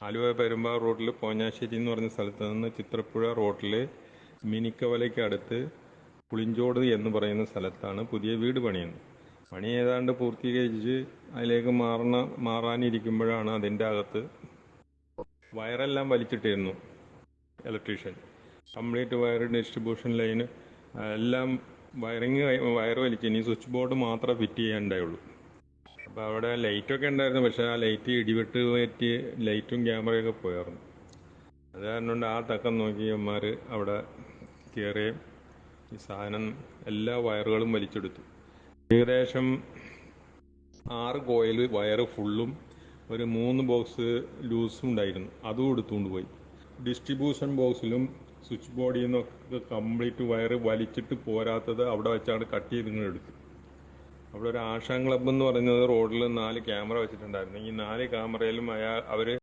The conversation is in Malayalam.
ആലുവ പെരുമ്പാവൂർ റോഡിൽ പോഞ്ഞാശ്ശേരി എന്ന് പറഞ്ഞ സ്ഥലത്ത് നിന്ന് ചിത്രപ്പുഴ റോഡിൽ മിനിക്കവലയ്ക്ക് അടുത്ത് പുളിഞ്ചോട് എന്ന് പറയുന്ന സ്ഥലത്താണ് പുതിയ വീട് പണിയുന്നത്. പണി ഏതാണ്ട് പൂർത്തീകരിച്ച് അതിലേക്ക് മാറാനിരിക്കുമ്പോഴാണ് അതിൻ്റെ അകത്ത് വയറെല്ലാം വലിച്ചിട്ടിരുന്നു. Electrician complete wire, distribution line എല്ലാം വയർ വലിച്ച് ഇനി സ്വിച്ച് ബോർഡ് മാത്രമേ ഫിറ്റ് ചെയ്യാനുണ്ടായുള്ളൂ. അപ്പോൾ അവിടെ ലൈറ്റൊക്കെ ഉണ്ടായിരുന്നു, പക്ഷേ ആ ലൈറ്റ് ഇടിവെട്ട് പറ്റി ലൈറ്റും ക്യാമറയൊക്കെ പോയായിരുന്നു. അത് കാരണം കൊണ്ട് ആ തക്കം നോക്കി അമ്മമാർ അവിടെ കയറുകയും ഈ സാധനം എല്ലാ വയറുകളും വലിച്ചെടുത്തു. ഏകദേശം 6 കോയിൽ വയറ് ഫുള്ളും ഒരു 3 ബോക്സ് ലൂസും ഉണ്ടായിരുന്നു, അതും എടുത്തുകൊണ്ട് പോയി. ഡിസ്ട്രിബ്യൂഷൻ ബോക്സിലും സ്വിച്ച് ബോർഡിൽ നിന്നൊക്കെ കംപ്ലീറ്റ് വയറ് വലിച്ചിട്ട് പോരാത്തത് അവിടെ വെച്ചാണ് കട്ട് ചെയ്തിങ്ങനെ എടുത്തു. അവിടെ ഒരു ആശാൻ ക്ലബ്ബ് എന്ന് പറയുന്നത് റോഡിൽ 4 ക്യാമറ വെച്ചിട്ടുണ്ടായിരുന്നു. ഈ 4 ക്യാമറയിലും അവർ